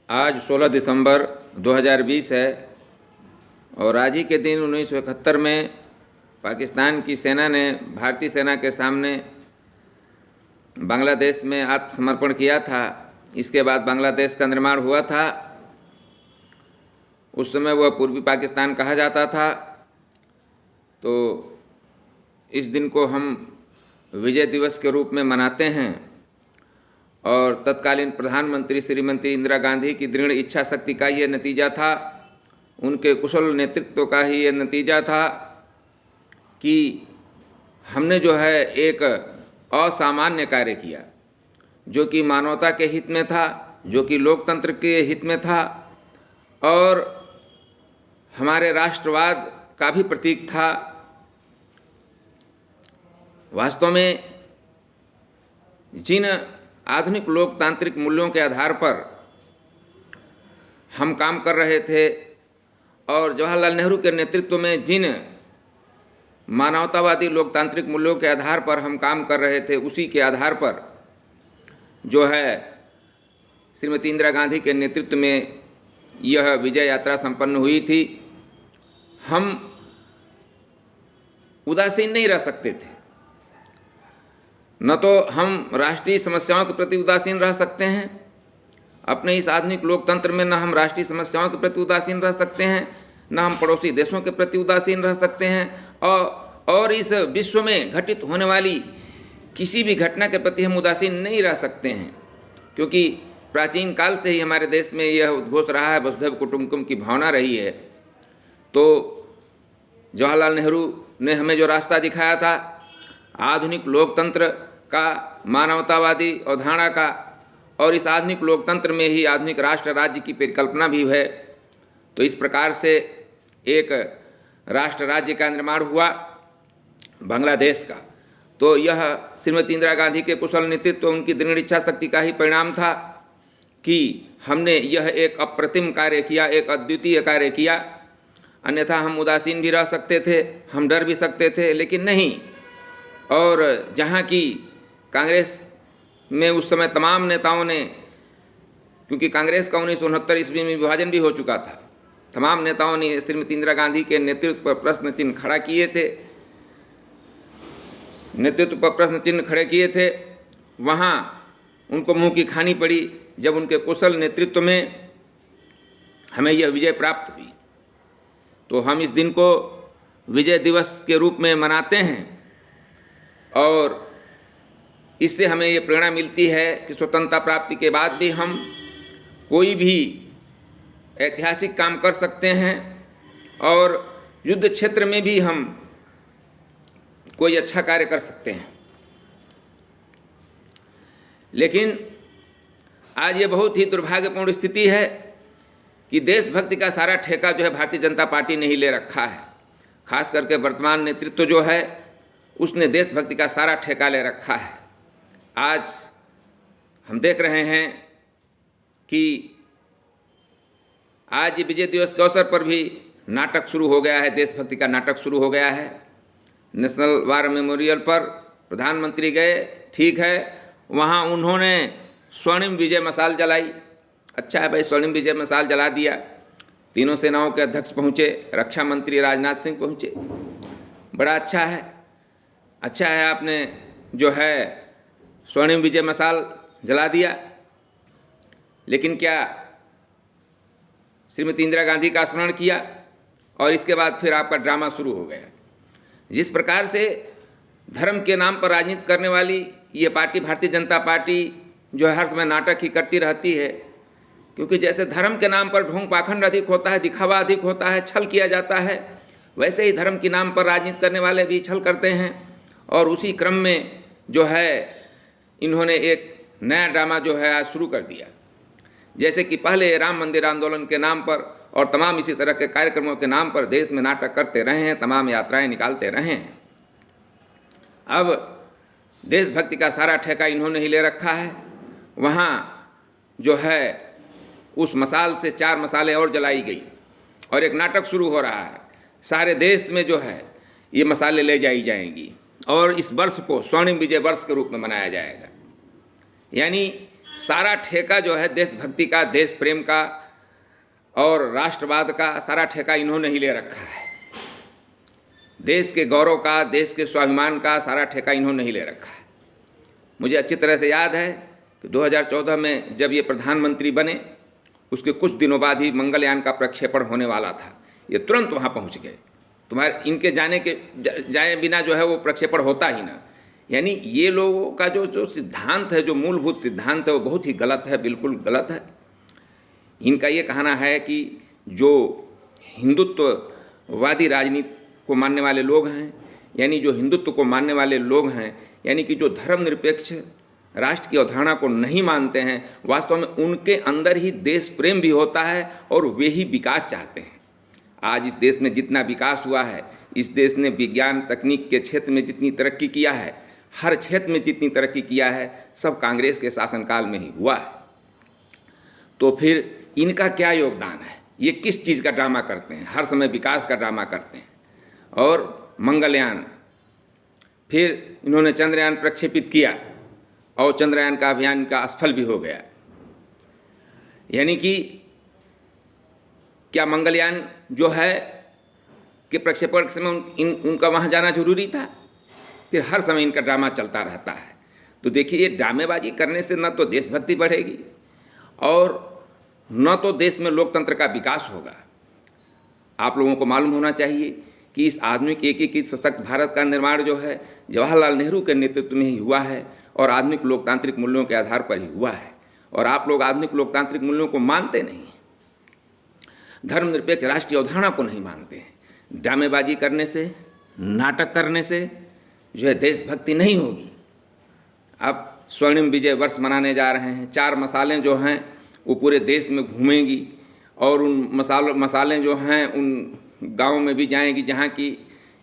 आज 16 दिसंबर 2020 है और आज ही के दिन 1971 में पाकिस्तान की सेना ने भारतीय सेना के सामने बांग्लादेश में आत्मसमर्पण किया था। इसके बाद बांग्लादेश का निर्माण हुआ था। उस समय वह पूर्वी पाकिस्तान कहा जाता था। तो इस दिन को हम विजय दिवस के रूप में मनाते हैं और तत्कालीन प्रधानमंत्री श्रीमती इंदिरा गांधी की दृढ़ इच्छा शक्ति का ये नतीजा था, उनके कुशल नेतृत्व का ही ये नतीजा था कि हमने जो है एक असामान्य कार्य किया, जो कि मानवता के हित में था, जो कि लोकतंत्र के हित में था और हमारे राष्ट्रवाद का भी प्रतीक था। वास्तव में जिन आधुनिक लोकतांत्रिक मूल्यों के आधार पर हम काम कर रहे थे और जवाहरलाल नेहरू के नेतृत्व में जिन मानवतावादी लोकतांत्रिक मूल्यों के आधार पर हम काम कर रहे थे, उसी के आधार पर जो है श्रीमती इंदिरा गांधी के नेतृत्व में यह विजय यात्रा संपन्न हुई थी। हम उदासीन नहीं रह सकते थे। न तो हम राष्ट्रीय समस्याओं के प्रति उदासीन रह सकते हैं अपने इस आधुनिक लोकतंत्र में, न हम राष्ट्रीय समस्याओं के प्रति उदासीन रह सकते हैं, न हम पड़ोसी देशों के प्रति उदासीन रह सकते हैं और इस विश्व में घटित होने वाली किसी भी घटना के प्रति हम उदासीन नहीं रह सकते हैं, क्योंकि प्राचीन काल से ही हमारे देश में यह उद्घोष रहा है, वसुधैव कुटुंबकम की भावना रही है। तो जवाहरलाल नेहरू ने हमें जो रास्ता दिखाया था आधुनिक लोकतंत्र का, मानवतावादी अवधारणा का, और इस आधुनिक लोकतंत्र में ही आधुनिक राष्ट्र राज्य की परिकल्पना भी है। तो इस प्रकार से एक राष्ट्र राज्य का निर्माण हुआ बांग्लादेश का। तो यह श्रीमती इंदिरा गांधी के कुशल नेतृत्व, उनकी दृढ़ इच्छा शक्ति का ही परिणाम था कि हमने यह एक अप्रतिम कार्य किया, एक अद्वितीय कार्य किया। अन्यथा हम उदासीन भी रह सकते थे, हम डर भी सकते थे, लेकिन नहीं। और जहाँ की कांग्रेस में उस समय तमाम नेताओं ने, क्योंकि कांग्रेस का 1969 ईस्वी में विभाजन भी हो चुका था, तमाम नेताओं ने श्रीमती इंदिरा गांधी के नेतृत्व पर प्रश्न चिन्ह खड़ा किए थे। वहाँ उनको मुंह की खानी पड़ी जब उनके कुशल नेतृत्व में हमें यह विजय प्राप्त हुई। तो हम इस दिन को विजय दिवस के रूप में मनाते हैं और इससे हमें ये प्रेरणा मिलती है कि स्वतंत्रता प्राप्ति के बाद भी हम कोई भी ऐतिहासिक काम कर सकते हैं और युद्ध क्षेत्र में भी हम कोई अच्छा कार्य कर सकते हैं। लेकिन आज ये बहुत ही दुर्भाग्यपूर्ण स्थिति है कि देशभक्ति का सारा ठेका जो है भारतीय जनता पार्टी ने ही ले रखा है। खास करके वर्तमान नेतृत्व जो है उसने देशभक्ति का सारा ठेका ले रखा है। आज हम देख रहे हैं कि आज विजय दिवस के अवसर पर भी नाटक शुरू हो गया है, देशभक्ति का नाटक शुरू हो गया है। नेशनल वार मेमोरियल पर प्रधानमंत्री गए, ठीक है, वहाँ उन्होंने स्वर्णिम विजय मशाल जलाई। अच्छा है भाई, स्वर्णिम विजय मशाल जला दिया। तीनों सेनाओं के अध्यक्ष पहुँचे, रक्षा मंत्री राजनाथ सिंह पहुँचे, बड़ा अच्छा है। अच्छा है आपने जो है स्वर्णिम विजय मशाल जला दिया। लेकिन क्या श्रीमती इंदिरा गांधी का स्मरण किया और इसके बाद फिर आपका ड्रामा शुरू हो गया। जिस प्रकार से धर्म के नाम पर राजनीति करने वाली ये पार्टी भारतीय जनता पार्टी जो है हर समय नाटक ही करती रहती है, क्योंकि जैसे धर्म के नाम पर ढोंग पाखंड अधिक होता है, दिखावा अधिक होता है, छल किया जाता है, वैसे ही धर्म के नाम पर राजनीति करने वाले भी छल करते हैं। और उसी क्रम में जो है इन्होंने एक नया ड्रामा जो है आज शुरू कर दिया। जैसे कि पहले राम मंदिर आंदोलन के नाम पर और तमाम इसी तरह के कार्यक्रमों के नाम पर देश में नाटक करते रहे हैं, तमाम यात्राएं निकालते रहे हैं। अब देशभक्ति का सारा ठेका इन्होंने ही ले रखा है। वहाँ जो है उस मशाल से 4 मशालें और जलाई गई और एक नाटक शुरू हो रहा है। सारे देश में जो है ये मशालें ले जाई जाएंगी और इस वर्ष को स्वर्णिम विजय वर्ष के रूप में मनाया जाएगा। यानी सारा ठेका जो है देशभक्ति का, देश प्रेम का और राष्ट्रवाद का सारा ठेका इन्होंने ही ले रखा है। देश के गौरव का, देश के स्वाभिमान का सारा ठेका इन्होंने ही ले रखा है। मुझे अच्छी तरह से याद है कि 2014 में जब ये प्रधानमंत्री बने, उसके कुछ दिनों बाद ही मंगलयान का प्रक्षेपण होने वाला था। ये तुरंत वहाँ पहुँच गए। इनके जाए बिना जो है वो प्रक्षेपण होता ही ना। यानी ये लोगों का जो सिद्धांत है, जो मूलभूत सिद्धांत है, वो बहुत ही गलत है, बिल्कुल गलत है। इनका ये कहना है कि जो हिंदुत्ववादी राजनीति को मानने वाले लोग हैं, यानी जो हिंदुत्व को मानने वाले लोग हैं, यानी कि जो धर्मनिरपेक्ष राष्ट्र की अवधारणा को नहीं मानते हैं, वास्तव में उनके अंदर ही देश प्रेम भी होता है और वे ही विकास चाहते हैं। आज इस देश में जितना विकास हुआ है, इस देश ने विज्ञान तकनीक के क्षेत्र में जितनी तरक्की किया है, हर क्षेत्र में जितनी तरक्की किया है, सब कांग्रेस के शासनकाल में ही हुआ है। तो फिर इनका क्या योगदान है? ये किस चीज़ का ड्रामा करते हैं? हर समय विकास का ड्रामा करते हैं। और मंगलयान, फिर इन्होंने चंद्रयान प्रक्षेपित किया और चंद्रयान का अभियान का असफल भी हो गया। यानी कि क्या मंगलयान जो है कि प्रक्षेपण के समय उनका वहाँ जाना जरूरी था? फिर हर समय इनका ड्रामा चलता रहता है। तो देखिए, ये ड्रामेबाजी करने से न तो देशभक्ति बढ़ेगी और न तो देश में लोकतंत्र का विकास होगा। आप लोगों को मालूम होना चाहिए कि इस आधुनिक एकीकृत सशक्त भारत का निर्माण जो है जवाहरलाल नेहरू के नेतृत्व में ही हुआ है और आधुनिक लोकतांत्रिक मूल्यों के आधार पर ही हुआ है। और आप लोग आधुनिक लोकतांत्रिक मूल्यों को मानते नहीं, धर्मनिरपेक्ष राष्ट्रीय अवधारणा को नहीं मानते हैं। ड्रामेबाजी करने से, नाटक करने से जो है देशभक्ति नहीं होगी। अब स्वर्णिम विजय वर्ष मनाने जा रहे हैं, 4 मसालें जो हैं वो पूरे देश में घूमेंगी और उन मसालें जो हैं उन गाँव में भी जाएंगी जहाँ की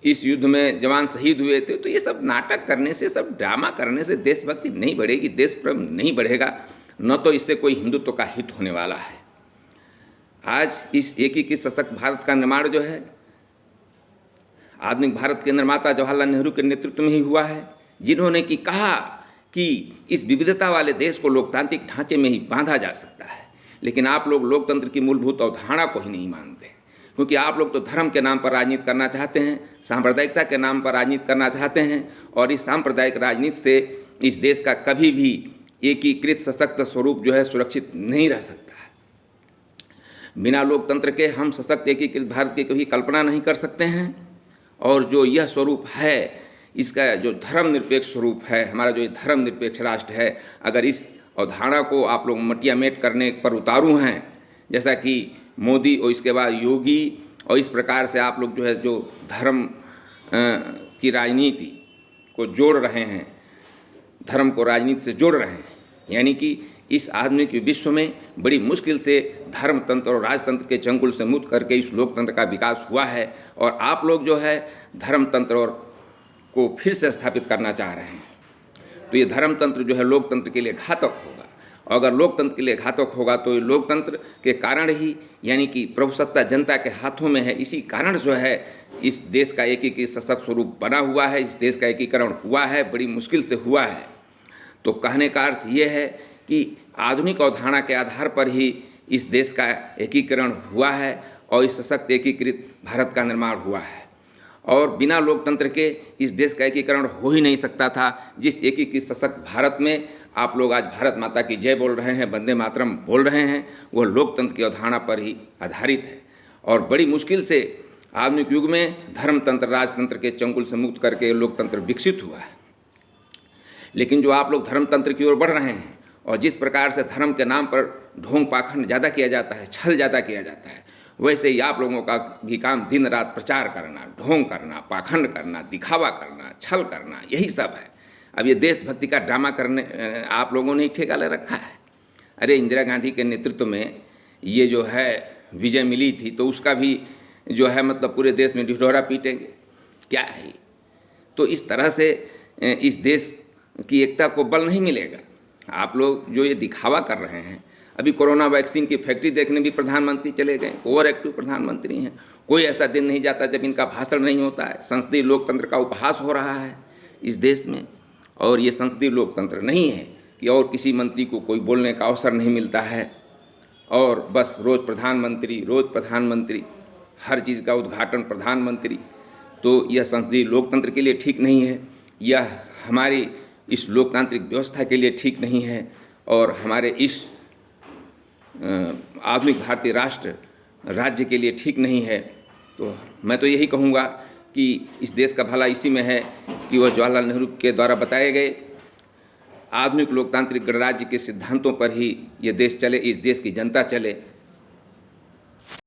इस युद्ध में जवान शहीद हुए थे। तो ये सब नाटक करने से, सब ड्रामा करने से देशभक्ति नहीं बढ़ेगी, देश प्रेम नहीं बढ़ेगा, न तो इससे कोई हिंदुत्व का हित होने वाला है। आज इस एकीकृत सशक्त भारत का निर्माण जो है आधुनिक भारत के निर्माता जवाहरलाल नेहरू के नेतृत्व में ही हुआ है, जिन्होंने कि कहा कि इस विविधता वाले देश को लोकतांत्रिक ढांचे में ही बांधा जा सकता है। लेकिन आप लोग लोकतंत्र की मूलभूत अवधारणा को ही नहीं मानते, क्योंकि आप लोग तो धर्म के नाम पर राजनीति करना चाहते हैं, सांप्रदायिकता के नाम पर राजनीति करना चाहते हैं और इस सांप्रदायिक राजनीति से इस देश का कभी भी एकीकृत सशक्त स्वरूप जो है सुरक्षित नहीं रह सकता है। बिना लोकतंत्र के हम सशक्त एकीकृत भारत की कभी कल्पना नहीं कर सकते हैं। और जो यह स्वरूप है, इसका जो धर्मनिरपेक्ष स्वरूप है, हमारा जो धर्मनिरपेक्ष राष्ट्र है, अगर इस अवधारणा को आप लोग मटिया मेट करने पर उतारू हैं, जैसा कि मोदी और इसके बाद योगी, और इस प्रकार से आप लोग जो है जो धर्म की राजनीति को जोड़ रहे हैं, धर्म को राजनीति से जोड़ रहे हैं, यानी कि इस आधुनिक विश्व में बड़ी मुश्किल से धर्मतंत्र और राजतंत्र के चंगुल से मुक्त करके इस लोकतंत्र का विकास हुआ है। और आप लोग जो है धर्मतंत्र और को फिर से स्थापित करना चाह रहे हैं। तो ये धर्मतंत्र जो है लोकतंत्र के लिए घातक होगा, और अगर लोकतंत्र के लिए घातक होगा तो ये लोकतंत्र के कारण ही, यानी कि प्रभुसत्ता जनता के हाथों में है, इसी कारण जो है इस देश का एकीकृत सशक्त स्वरूप बना हुआ है, इस देश का एकीकरण हुआ है, बड़ी मुश्किल से हुआ है। तो कहने का अर्थ ये है कि आधुनिक अवधारणा के आधार पर ही इस देश का एकीकरण हुआ है और इस सशक्त एकीकृत भारत का निर्माण हुआ है। और बिना लोकतंत्र के इस देश का एकीकरण हो ही नहीं सकता था। जिस एकीकृत सशक्त भारत में आप लोग आज भारत माता की जय बोल रहे हैं, वंदे मातरम बोल रहे हैं, वह लोकतंत्र की अवधारणा पर ही आधारित है। और बड़ी मुश्किल से आधुनिक युग में धर्मतंत्र राजतंत्र के चंगुल से मुक्त करके लोकतंत्र विकसित हुआ है। लेकिन जो आप लोग धर्मतंत्र की ओर बढ़ रहे हैं और जिस प्रकार से धर्म के नाम पर ढोंग पाखंड ज़्यादा किया जाता है, छल ज़्यादा किया जाता है, वैसे ही आप लोगों का भी काम दिन रात प्रचार करना, ढोंग करना, पाखंड करना, दिखावा करना, छल करना, यही सब है। अब ये देशभक्ति का ड्रामा करने आप लोगों ने ठेका ले रखा है। अरे इंदिरा गांधी के नेतृत्व में ये जो है विजय मिली थी, तो उसका भी जो है मतलब पूरे देश में ढिढोरा पीटेंगे, क्या है। तो इस तरह से इस देश की एकता को बल नहीं मिलेगा। आप लोग जो ये दिखावा कर रहे हैं, अभी कोरोना वैक्सीन की फैक्ट्री देखने भी प्रधानमंत्री चले गए, ओवर एक्टिव प्रधानमंत्री हैं। कोई ऐसा दिन नहीं जाता जब इनका भाषण नहीं होता है। संसदीय लोकतंत्र का उपहास हो रहा है इस देश में, और ये संसदीय लोकतंत्र नहीं है। कि और किसी मंत्री को कोई बोलने का अवसर नहीं मिलता है और बस रोज़ प्रधानमंत्री, हर चीज़ का उद्घाटन प्रधानमंत्री। तो यह संसदीय लोकतंत्र के लिए ठीक नहीं है, यह हमारी इस लोकतांत्रिक व्यवस्था के लिए ठीक नहीं है और हमारे इस आधुनिक भारतीय राज्य के लिए ठीक नहीं है। तो मैं तो यही कहूँगा कि इस देश का भला इसी में है कि वह जवाहरलाल नेहरू के द्वारा बताए गए आधुनिक लोकतांत्रिक गणराज्य के सिद्धांतों पर ही ये देश चले, इस देश की जनता चले।